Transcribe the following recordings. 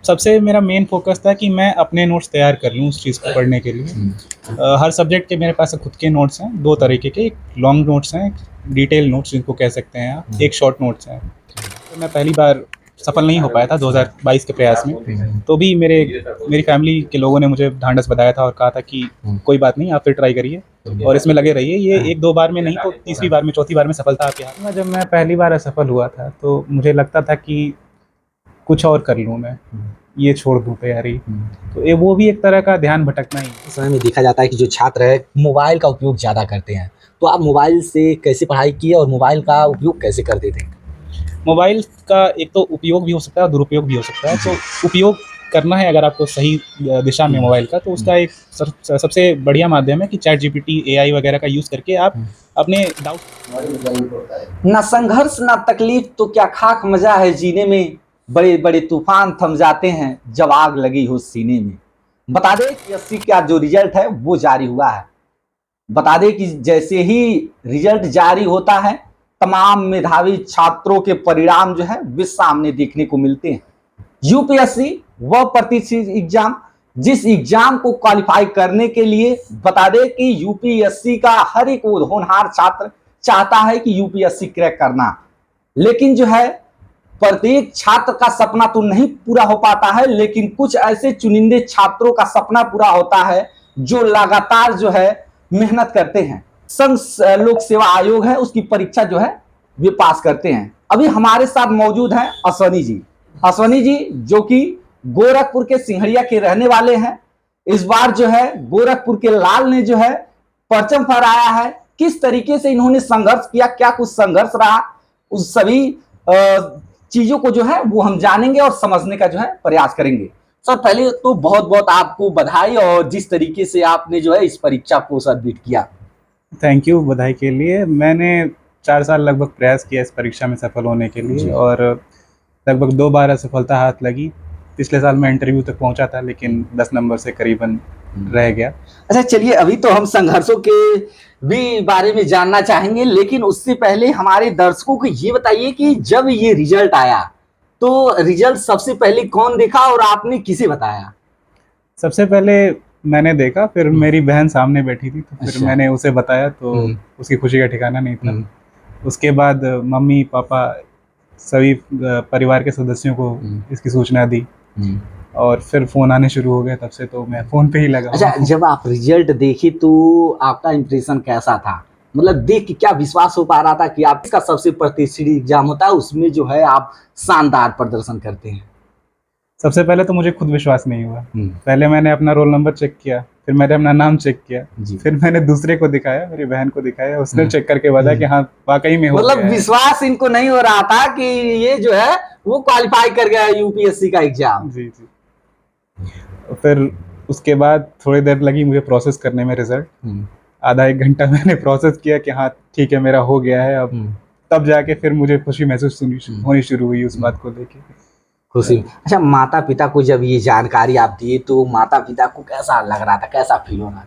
सबसे मेरा main focus था कि मैं अपने नोट्स तैयार कर लूँ उस चीज़ को पढ़ने के लिए। हर सब्जेक्ट के मेरे पास खुद के नोट्स हैं, 2 तरीके के, एक लॉन्ग नोट्स हैं, एक डिटेल नोट्स जिनको कह सकते हैं आप, एक शॉर्ट नोट्स हैं। तो मैं पहली बार सफल नहीं हो पाया था 2022 के प्रयास में, तो भी मेरी फैमिली के लोगों ने मुझे ढाँढस बंधाया था और कहा था कि कोई बात नहीं, आप फिर ट्राई करिए और इसमें लगे रहिए। ये 1-2 बार में नहीं तो तीसरी बार में, चौथी बार में सफलता आपके हाथ में। जब मैं पहली बार असफल हुआ था, तो मुझे लगता था कि कुछ और कर लूँ मैं, ये छोड़ दूँ तैयारी। तो ये वो भी एक तरह का ध्यान भटकना ही है। इस समय में देखा जाता है कि जो छात्र है मोबाइल का उपयोग ज़्यादा करते हैं, तो आप मोबाइल से कैसे पढ़ाई किए और मोबाइल का उपयोग कैसे करते थे? मोबाइल का एक तो उपयोग भी हो सकता है और दुरुपयोग भी हो सकता है। तो उपयोग करना है अगर आपको सही दिशा में मोबाइल का, तो उसका एक सबसे बढ़िया माध्यम है कि चैट जीपीटी, एआई वगैरह का यूज़ करके आप अपने डाउट ना संघर्ष ना तकलीफ तो क्या खाक मजा है जीने में, बड़े बड़े तूफान थम जाते हैं जब आग लगी हो सीने में। बता दें कि 80 का जो रिजल्ट है वो जारी हुआ है। बता दें कि जैसे ही रिजल्ट जारी होता है, तमाम मेधावी छात्रों के परिणाम जो है वे सामने देखने को मिलते हैं। यूपीएससी वह प्रतिष्ठित एग्जाम जिस एग्जाम को क्वालिफाई करने के लिए बता दें कि यूपीएससी का हर एक होनहार छात्र चाहता है कि यूपीएससी क्रैक करना, लेकिन जो है प्रत्येक छात्र का सपना तो नहीं पूरा हो पाता है, लेकिन कुछ ऐसे चुनिंदे छात्रों का सपना पूरा होता है जो लगातार जो है मेहनत करते हैं। संघ लोक सेवा आयोग है उसकी परीक्षा जो है वे पास करते हैं। अभी हमारे साथ मौजूद हैं अश्वनी जी। अश्वनी जी जो कि गोरखपुर के सिंहड़िया के रहने वाले हैं। इस बार जो है गोरखपुर के लाल ने जो है परचम फहराया है। किस तरीके से इन्होंने संघर्ष किया, क्या कुछ संघर्ष रहा, उस सभी चीजों को जो है वो हम जानेंगे और समझने का जो है प्रयास करेंगे। सर पहले तो बहुत बहुत आपको बधाई, और जिस तरीके से आपने जो है इस परीक्षा को सबमिट किया। थैंक यू बधाई के लिए। मैंने 4 साल लगभग प्रयास किया इस परीक्षा में सफल होने के लिए और लगभग 2 बार असफलता हाथ लगी। पिछले साल मैं इंटरव्यू तक पहुंचा था, लेकिन 10 नंबर से करीबन रह गया। अच्छा चलिए, अभी तो हम संघर्षों के भी बारे में जानना चाहेंगे, लेकिन उससे पहले हमारे दर्शकों को ये बताइए कि जब ये रिजल्ट आया तो रिजल्ट सबसे पहले कौन देखा और आपने किसे बताया? सबसे पहले मैंने देखा, फिर मेरी बहन सामने बैठी थी, तो फिर अच्छा। मैंने उसे बताया, तो उसकी खुशी का ठिकाना नहीं था। उसके बाद मम्मी पापा सभी परिवार के सदस्यों को इसकी सूचना दी और फिर फ़ोन आने शुरू हो गए। तब से तो मैं फ़ोन पे ही लगा। अच्छा, जब आप रिजल्ट देखे तो आपका इंप्रेशन कैसा था? मतलब देख के क्या विश्वास हो पा रहा था कि आपका सबसे प्रतिष्ठित एग्जाम होता है, उसमें जो है आप शानदार प्रदर्शन करते हैं? सबसे पहले तो मुझे खुद विश्वास नहीं हुआ। पहले मैंने अपना रोल नंबर चेक किया, फिर मैंने अपना नाम चेक किया, फिर मैंने दूसरे को दिखाया, मेरी बहन को दिखाया, उसने चेक करके बताया कि हाँ वाकई में हो गया है। मतलब विश्वास इनको नहीं हो रहा था कि ये जो है वो क्वालिफाई कर गया यूपीएससी का एग्जाम। जी जी। फिर उसके बाद थोड़ी देर लगी मुझे प्रोसेस करने में रिजल्ट। आधा 1 घंटा मैंने प्रोसेस किया कि हाँ ठीक है मेरा हो गया है अब। तब जाके फिर मुझे खुशी महसूस होनी शुरू हुई उस बात को लेके। खुशी। अच्छा, माता पिता को जब ये जानकारी आप दिए तो माता पिता को कैसा लग रहा था, कैसा फील हो रहा था?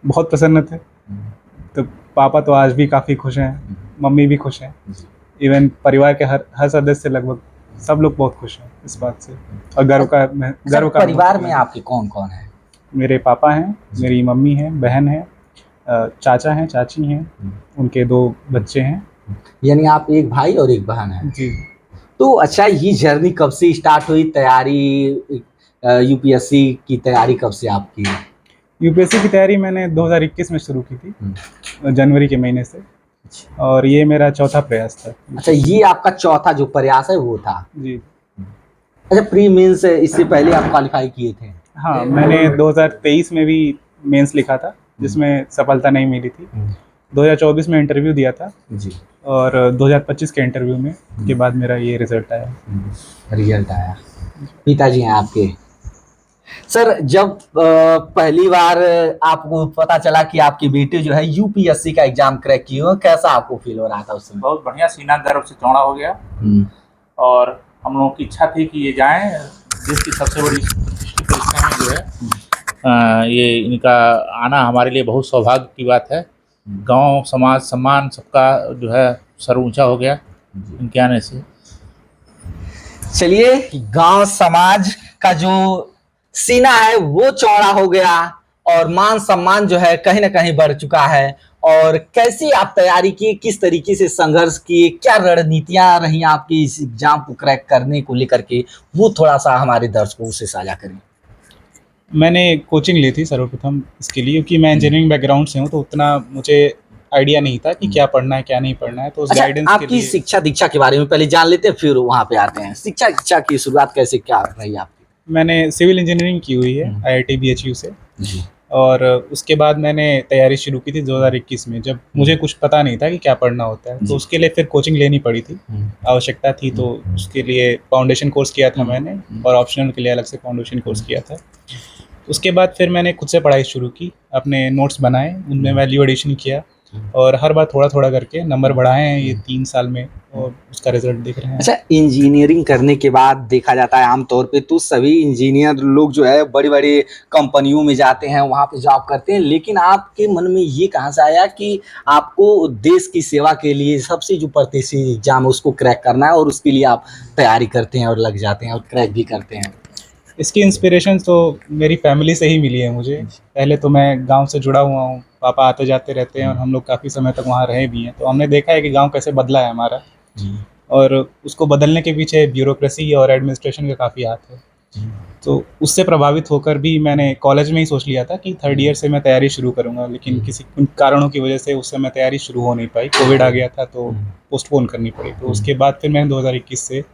बहुत प्रसन्न थे। तो पापा तो आज भी काफ़ी खुश हैं, मम्मी भी खुश हैं, इवन परिवार के हर सदस्य लगभग सब लोग बहुत खुश हैं इस बात से और गर्व का। परिवार में आपके कौन कौन है? मेरे पापा हैं, मेरी मम्मी है, बहन है, चाचा हैं, चाची हैं, उनके 2 बच्चे हैं। यानी आप एक भाई और एक बहन है? जी। तो अच्छा, ये जर्नी कब से स्टार्ट हुई तैयारी, यूपीएससी की तैयारी कब से आप की? यूपीएससी की तैयारी मैंने 2021 में शुरू की थी, जनवरी के महीने से, और ये मेरा चौथा प्रयास था। अच्छा, ये आपका चौथा जो प्रयास है वो था? जी। अच्छा, प्री मेंस इससे पहले आप क्वालिफाई किए थे? हाँ, मैंने 2023 में भी मेंस लिखा था जिसमें सफलता नहीं मिली थी। 2024 में इंटरव्यू दिया था जी, और 2025 के इंटरव्यू में के बाद मेरा ये रिजल्ट आया। रिजल्ट आया। पिताजी हैं आपके? सर, जब पहली बार आपको पता चला कि आपकी बेटी जो है यूपीएससी का एग्जाम क्रैक की हो, कैसा आपको फील हो रहा था उस समय? बहुत बढ़िया, सीना गर्व से चौड़ा हो गया और हम लोगों की इच्छा थी कि ये जाएं। देश की सबसे बड़ी प्रतिष्ठित परीक्षा में जो है ये इनका आना हमारे लिए बहुत सौभाग्य की बात है। गांव समाज सम्मान सबका जो है सर ऊंचा हो गया इनके आने से। चलिए, गांव समाज का जो सीना है वो चौड़ा हो गया और मान सम्मान जो है कहीं ना कहीं बढ़ चुका है। और कैसी आप तैयारी की, किस तरीके से संघर्ष किए, क्या रणनीतियां रही आपकी इस एग्जाम को क्रैक करने को लेकर के, वो थोड़ा सा हमारे दर्शकों से साझा करें। मैंने कोचिंग ली थी सर्वप्रथम इसके लिए, क्योंकि मैं इंजीनियरिंग बैकग्राउंड से हूँ, तो उतना मुझे आइडिया नहीं था कि क्या पढ़ना है क्या नहीं पढ़ना है। तो उस गाइडेंस के आपकी लिए शिक्षा दीक्षा के बारे में पहले जान लेते हैं, फिर वहां पे आते हैं। शिक्षा दीक्षा की शुरुआत कैसे क्या रही आपकी? मैंने सिविल इंजीनियरिंग की हुई है IIT BHU से। जी। और उसके बाद मैंने तैयारी शुरू की थी 2021 में, जब मुझे कुछ पता नहीं था कि क्या पढ़ना होता है। तो उसके लिए फिर कोचिंग लेनी पड़ी थी, आवश्यकता थी। तो उसके लिए फाउंडेशन कोर्स किया था मैंने, और ऑप्शनल के लिए अलग से फाउंडेशन कोर्स किया था। उसके बाद फिर मैंने खुद से पढ़ाई शुरू की, अपने नोट्स बनाए, उनमें वैल्यू एडिशन किया, और हर बार थोड़ा थोड़ा करके नंबर बढ़ाए हैं ये 3 साल में, और उसका रिजल्ट देख रहे हैं। अच्छा, इंजीनियरिंग करने के बाद देखा जाता है आमतौर पे तो सभी इंजीनियर लोग जो है बड़ी बड़ी कंपनियों में जाते हैं, वहाँ पे जॉब करते हैं, लेकिन आपके मन में ये कहाँ से आया कि आपको देश की सेवा के लिए सबसे जो प्रतिष्ठित एग्जाम है उसको क्रैक करना है, और उसके लिए आप तैयारी करते हैं और लग जाते हैं और क्रैक भी करते हैं? इसकी इंस्पिरेशन तो मेरी फैमिली से ही मिली है मुझे। पहले तो मैं गांव से जुड़ा हुआ हूँ, पापा आते जाते रहते हैं, और हम लोग काफ़ी समय तक वहाँ रहे भी हैं। तो हमने देखा है कि गांव कैसे बदला है हमारा, और उसको बदलने के पीछे ब्यूरोक्रेसी और एडमिनिस्ट्रेशन का काफ़ी हाथ है। तो उससे प्रभावित होकर भी मैंने कॉलेज में ही सोच लिया था कि 3rd ईयर से मैं तैयारी शुरू करूँगा, लेकिन किसी कुछ कारणों की वजह से उस समय तैयारी शुरू हो नहीं पाई। कोविड आ गया था तो पोस्टपोन करनी पड़ी। तो उसके बाद फिर मैंने 2021 से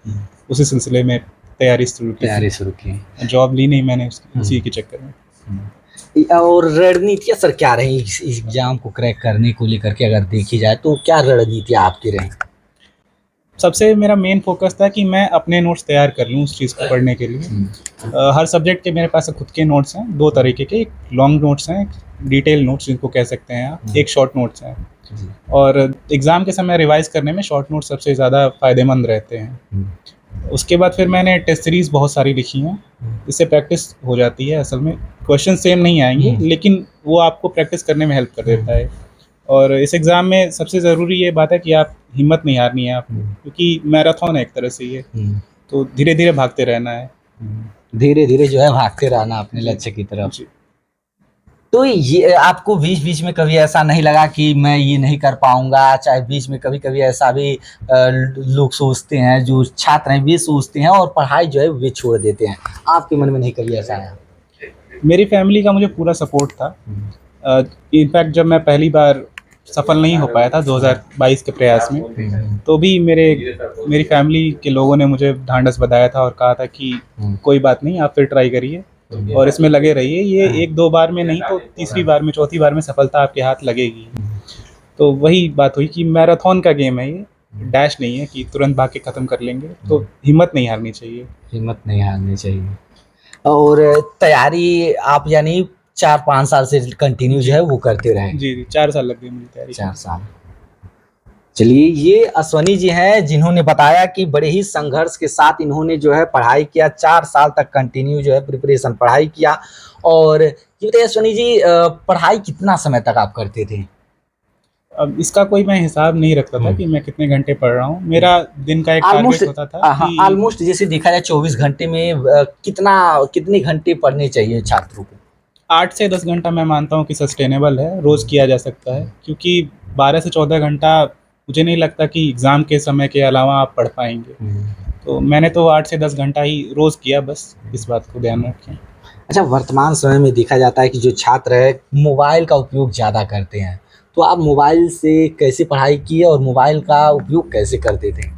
उसी सिलसिले में तैयारी शुरू की। जॉब ली नहीं मैंने उसी के चक्कर में। और रणनीतियाँ सर क्या रही इस एग्जाम को क्रैक करने को लेकर के, अगर देखी जाए तो क्या रणनीतियाँ आपकी रही? सबसे मेरा मेन फोकस था कि मैं अपने नोट्स तैयार कर लूँ उस चीज़ को पढ़ने के लिए। हर सब्जेक्ट के मेरे पास खुद के नोट्स हैं, 2 तरीके के। एक लॉन्ग नोट्स हैं, एक डिटेल नोट्स जिनको कह सकते हैं आप, एक शॉर्ट नोट्स हैं। और एग्ज़ाम के समय रिवाइज करने में शॉर्ट नोट्स सबसे ज़्यादा फ़ायदेमंद रहते हैं। उसके बाद फिर मैंने टेस्ट सीरीज़ बहुत सारी लिखी हैं, इससे प्रैक्टिस हो जाती है। असल में क्वेश्चन सेम नहीं आएंगे, लेकिन वो आपको प्रैक्टिस करने में हेल्प कर देता है। और इस एग्ज़ाम में सबसे ज़रूरी ये बात है कि आप हिम्मत नहीं हारनी है आपको, क्योंकि मैराथन है एक तरह से ये। तो धीरे धीरे भागते रहना है, धीरे धीरे जो है भागते रहना अपने लक्ष्य की तरफ। जी। तो ये आपको बीच बीच में कभी ऐसा नहीं लगा कि मैं ये नहीं कर पाऊंगा? चाहे बीच में कभी कभी ऐसा भी लोग सोचते हैं, जो छात्र हैं वे सोचते हैं और पढ़ाई जो है वे छोड़ देते हैं, आपके मन में नहीं कभी ऐसा आया? मेरी फैमिली का मुझे पूरा सपोर्ट था। इनफैक्ट जब मैं पहली बार सफल नहीं हो पाया था 2022 के प्रयास में, तो भी मेरी फैमिली के लोगों ने मुझे ढांढस बंधाया था और कहा था कि कोई बात नहीं, आप फिर ट्राई करिए और इसमें लगे रहिए। ये 1-2 बार में नहीं तो तीसरी बार में, चौथी बार में सफलता आपके हाथ लगेगी। तो वही बात हुई कि मैराथन का गेम है ये, डैश नहीं है कि तुरंत भाग के ख़त्म कर लेंगे। तो हिम्मत नहीं हारनी चाहिए। हिम्मत नहीं हारनी चाहिए। और तैयारी आप यानी 4-5 साल से कंटिन्यू जो है वो करते रहे? जी, 4 साल लग गए मुझे तैयारी। 4 साल। चलिए, ये अश्वनी जी हैं जिन्होंने बताया कि बड़े ही संघर्ष के साथ इन्होंने जो है पढ़ाई किया, 4 साल तक कंटिन्यू जो है प्रिपरेशन पढ़ाई किया। और ये बताइए अश्वनी जी, पढ़ाई कितना समय तक आप करते थे? अब इसका कोई मैं हिसाब नहीं रखता था कि मैं कितने घंटे पढ़ रहा हूँ। मेरा दिन का एक टारगेट होता था कि ऑलमोस्ट जैसे देखा जाए 24 घंटे में कितने घंटे पढ़ने चाहिए छात्रों को? 8 से 10 घंटा मैं मानता हूँ कि सस्टेनेबल है, रोज़ किया जा सकता है। क्योंकि 12 से 14 घंटा मुझे नहीं लगता कि एग्ज़ाम के समय के अलावा आप पढ़ पाएंगे। तो मैंने तो 8 से 10 घंटा ही रोज़ किया, बस इस बात को ध्यान रखें। अच्छा, वर्तमान समय में देखा जाता है कि जो छात्र है मोबाइल का उपयोग ज़्यादा करते हैं, तो आप मोबाइल से कैसे पढ़ाई किए और मोबाइल का उपयोग कैसे करते थे?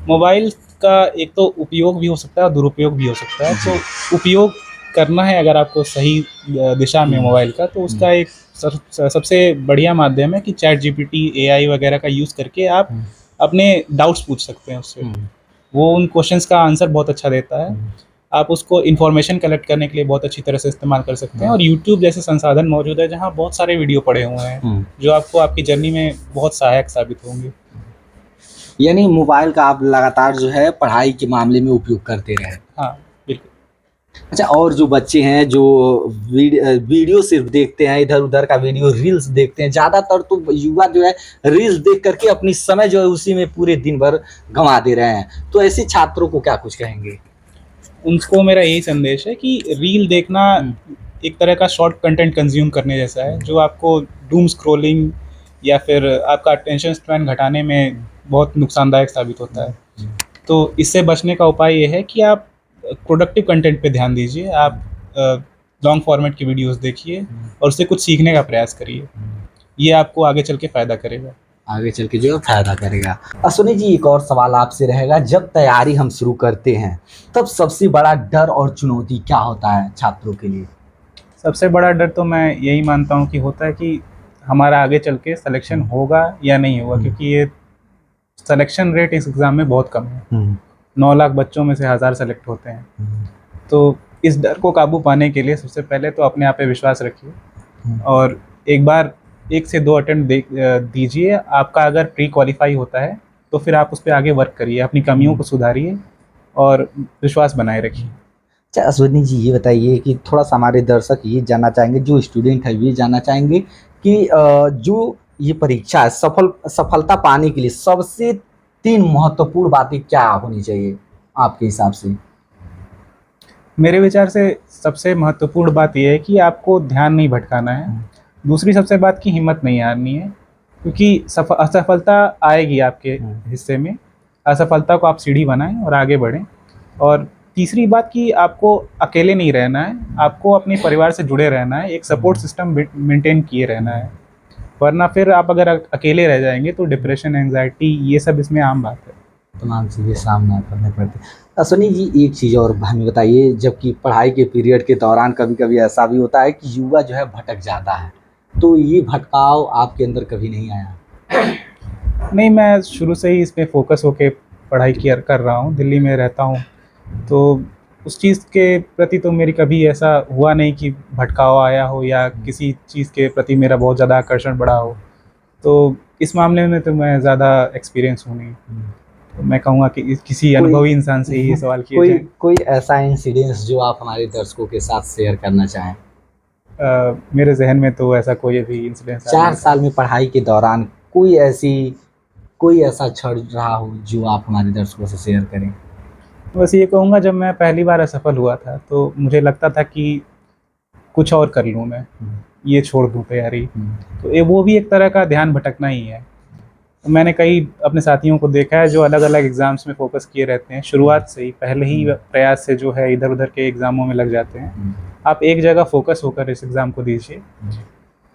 मोबाइल का एक तो उपयोग भी हो सकता है और दुरुपयोग भी हो सकता है। तो उपयोग करना है अगर आपको सही दिशा में मोबाइल का, तो उसका एक सबसे बढ़िया माध्यम है कि ChatGPT, AI वगैरह का यूज़ करके आप अपने डाउट्स पूछ सकते हैं उससे। वो उन क्वेश्चंस का आंसर बहुत अच्छा देता है। आप उसको इन्फॉर्मेशन कलेक्ट करने के लिए बहुत अच्छी तरह से इस्तेमाल कर सकते हैं। और यूट्यूब जैसे संसाधन मौजूद है जहाँ बहुत सारे वीडियो पड़े हुए हैं जो आपको आपकी जर्नी में बहुत सहायक साबित होंगे। यानी मोबाइल का आप लगातार जो है पढ़ाई के मामले में उपयोग करते रहे? हाँ, बिल्कुल। अच्छा, और जो बच्चे हैं जो वीडियो सिर्फ देखते हैं, इधर उधर का वीडियो रील्स देखते हैं, ज्यादातर तो युवा जो है रील्स देख करके अपनी समय जो है उसी में पूरे दिन भर गंवा दे रहे हैं, तो ऐसे छात्रों को क्या कुछ कहेंगे? उनको मेरा यही संदेश है कि रील देखना एक तरह का शॉर्ट कंटेंट कंज्यूम करने जैसा है, जो आपको डूम स्क्रॉलिंग या फिर आपका अटेंशन स्पैन घटाने में बहुत नुकसानदायक साबित होता है। तो इससे बचने का उपाय ये है कि आप प्रोडक्टिव कंटेंट पे ध्यान दीजिए, आप लॉन्ग फॉर्मेट की वीडियोस देखिए और उससे कुछ सीखने का प्रयास करिए। ये आपको आगे चल के फ़ायदा करेगा। आगे चल के जो है फायदा करेगा। अश्विनी जी, एक और सवाल आपसे रहेगा, जब तैयारी हम शुरू करते हैं तब सबसे बड़ा डर और चुनौती क्या होता है छात्रों के लिए? सबसे बड़ा डर तो मैं यही मानता हूँ कि होता है कि हमारा आगे चल के सिलेक्शन होगा या नहीं होगा, क्योंकि ये सिलेक्शन रेट इस एग्ज़ाम में बहुत कम है। 9 लाख बच्चों में से 1000 सेलेक्ट होते हैं। तो इस डर को काबू पाने के लिए सबसे पहले तो अपने आप पे विश्वास रखिए और एक बार 1 से 2 अटेम्प्ट दीजिए। आपका अगर प्री क्वालिफाई होता है तो फिर आप उस पे आगे वर्क करिए, अपनी कमियों को सुधारिए और विश्वास बनाए रखिए। अच्छा अश्विनी जी, ये बताइए कि थोड़ा-सा हमारे दर्शक ये जानना चाहेंगे, जो स्टूडेंट है ये जानना चाहेंगे कि जो ये परीक्षा है सफलता पाने के लिए सबसे 3 महत्वपूर्ण बातें क्या होनी चाहिए आपके हिसाब से? मेरे विचार से सबसे महत्वपूर्ण बात ये है कि आपको ध्यान नहीं भटकाना है। दूसरी सबसे बात की हिम्मत नहीं हारनी है, क्योंकि असफलता आएगी आपके हिस्से में। असफलता को आप सीढ़ी बनाएं और आगे बढ़ें। और तीसरी बात कि आपको अकेले नहीं रहना है, आपको अपने परिवार से जुड़े रहना है, एक सपोर्ट सिस्टम मेंटेन किए रहना है, वरना फिर आप अगर अकेले रह जाएंगे तो डिप्रेशन, एंग्जाइटी ये सब इसमें आम बात है। तमाम चीज़ें सामना करने पड़ते हैं। अश्विनी जी, एक चीज़ और हमें बताइए, जबकि पढ़ाई के पीरियड के दौरान कभी-कभी ऐसा भी होता है कि युवा जो है भटक जाता है, तो ये भटकाव आपके अंदर कभी नहीं आया? नहीं, मैं शुरू से ही इस पे फोकस होके पढ़ाई कर रहा हूँ, दिल्ली में रहता हूँ, तो उस चीज़ के प्रति तो मेरी कभी ऐसा हुआ नहीं कि भटकाव आया हो या किसी चीज़ के प्रति मेरा बहुत ज़्यादा आकर्षण बढ़ा हो। तो इस मामले में तो मैं ज़्यादा एक्सपीरियंस हूँ नहीं। तो मैं कहूँगा कि किसी अनुभवी इंसान से ही ये सवाल किए जाएँ। कोई ऐसा इंसिडेंस जो आप हमारे दर्शकों के साथ शेयर करना चाहें? मेरे ज़हन में तो ऐसा कोई भी इंसिडेंस 4 साल में पढ़ाई के दौरान कोई ऐसा क्षण रहा हो जो आप हमारे दर्शकों से शेयर करें? बस ये कहूँगा, जब मैं पहली बार असफल हुआ था तो मुझे लगता था कि कुछ और कर लूँ मैं, ये छोड़ दूँ तैयारी। तो वो भी एक तरह का ध्यान भटकना ही है। तो मैंने कई अपने साथियों को देखा है जो अलग-अलग एग्ज़ाम्स में फ़ोकस किए रहते हैं, शुरुआत से ही पहले ही प्रयास से जो है इधर-उधर के एग्ज़ामों में लग जाते हैं। आप एक जगह फ़ोकस होकर इस एग्ज़ाम को दीजिए।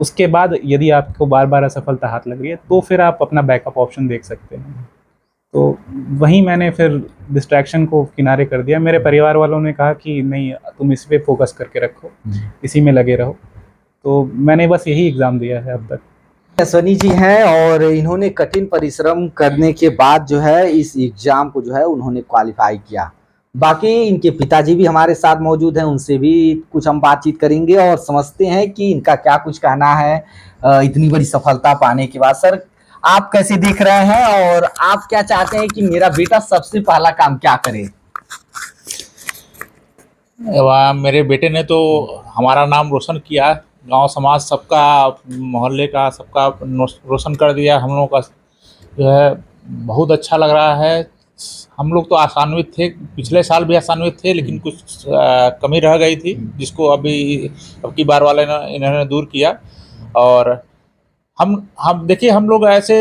उसके बाद यदि आपको बार-बार असफलता हाथ लग रही है तो फिर आप अपना बैकअप ऑप्शन देख सकते हैं। तो वहीं मैंने फिर डिस्ट्रैक्शन को किनारे कर दिया। मेरे परिवार वालों ने कहा कि नहीं, तुम इस पे फ़ोकस करके रखो, इसी में लगे रहो। तो मैंने बस यही एग्ज़ाम दिया है अब तक। अश्विनी जी हैं और इन्होंने कठिन परिश्रम करने के बाद जो है इस एग्जाम को जो है उन्होंने क्वालिफाई किया। बाकी इनके पिताजी भी हमारे साथ मौजूद हैं, उनसे भी कुछ हम बातचीत करेंगे और समझते हैं कि इनका क्या कुछ कहना है इतनी बड़ी सफलता पाने के बाद। सर, आप कैसे देख रहे हैं और आप क्या चाहते हैं कि मेरा बेटा सबसे पहला काम क्या करे? मेरे बेटे ने तो हमारा नाम रोशन किया, गांव समाज सबका, मोहल्ले का सबका रोशन कर दिया। हम लोगों का जो है बहुत अच्छा लग रहा है। हम लोग तो आशान्वित थे, पिछले साल भी आशान्वित थे, लेकिन कुछ कमी रह गई थी जिसको अभी अब की बार वाले इन्होंने दूर किया। और हम देखिए, हम लोग ऐसे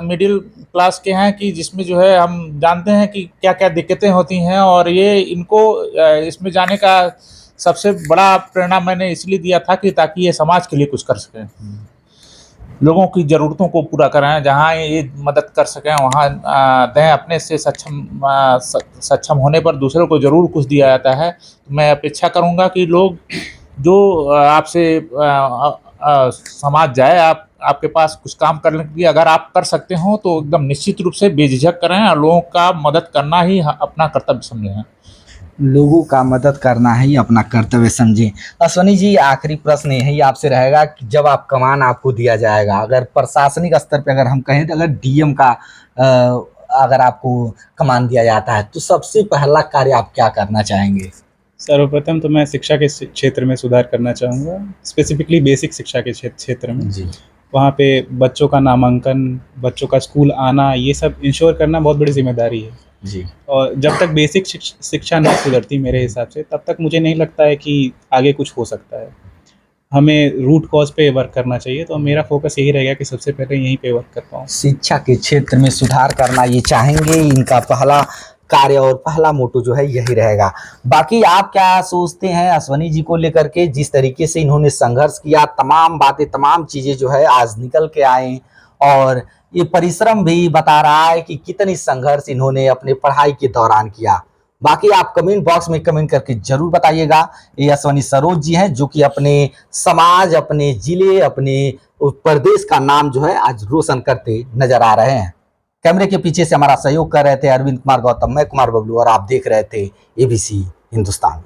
मिडिल क्लास के हैं कि जिसमें जो है हम जानते हैं कि क्या क्या दिक्कतें होती हैं, और ये इनको इसमें जाने का सबसे बड़ा प्रेरणा मैंने इसलिए दिया था कि ताकि ये समाज के लिए कुछ कर सकें, लोगों की ज़रूरतों को पूरा करें, जहाँ ये मदद कर सकें वहाँ दें। अपने से सक्षम होने पर दूसरों को ज़रूर कुछ दिया जाता है। तो मैं अपेक्षा करूँगा कि लोग जो आपसे समाज जाए, आपके पास कुछ काम करने के लिए अगर आप कर सकते हो तो एकदम निश्चित रूप से बेझिझक करें और लोगों का मदद करना ही अपना कर्तव्य समझें। लोगों का मदद करना ही अपना कर्तव्य समझें। अश्विनी जी, आखिरी प्रश्न यही आपसे रहेगा कि जब आप कमान आपको दिया जाएगा, अगर प्रशासनिक स्तर पे अगर हम कहें तो अगर डीएम का अगर आपको कमान दिया जाता है तो सबसे पहला कार्य आप क्या करना चाहेंगे? सर्वप्रथम तो मैं शिक्षा के क्षेत्र में सुधार करना चाहूँगा, स्पेसिफिकली बेसिक शिक्षा के क्षेत्र में। जी वहाँ पे बच्चों का नामांकन, बच्चों का स्कूल आना, ये सब इंश्योर करना बहुत बड़ी जिम्मेदारी है। जी और जब तक बेसिक शिक्षा नहीं सुधरती मेरे हिसाब से, तब तक मुझे नहीं लगता है कि आगे कुछ हो सकता है। हमें रूट कॉज पे वर्क करना चाहिए, तो मेरा फोकस यही रहेगा कि सबसे पहले यहीं पे वर्क कर पाऊँ। शिक्षा के क्षेत्र में सुधार करना ये चाहेंगे, इनका पहला कार्य और पहला मोटो जो है यही रहेगा। बाकी आप क्या सोचते हैं अश्वनी जी को लेकर के, जिस तरीके से इन्होंने संघर्ष किया, तमाम बातें तमाम चीज़ें जो है आज निकल के आए, और ये परिश्रम भी बता रहा है कि कितनी संघर्ष इन्होंने अपने पढ़ाई के दौरान किया। बाकी आप कमेंट बॉक्स में कमेंट करके जरूर बताइएगा। ये अश्वनी सरोज जी हैं जो कि अपने समाज, अपने जिले, अपने प्रदेश का नाम जो है आज रोशन करते नजर आ रहे हैं। कैमरे के पीछे से हमारा सहयोग कर रहे थे अरविंद कुमार गौतम, मैं कुमार बबलू, और आप देख रहे थे ABC हिंदुस्तान।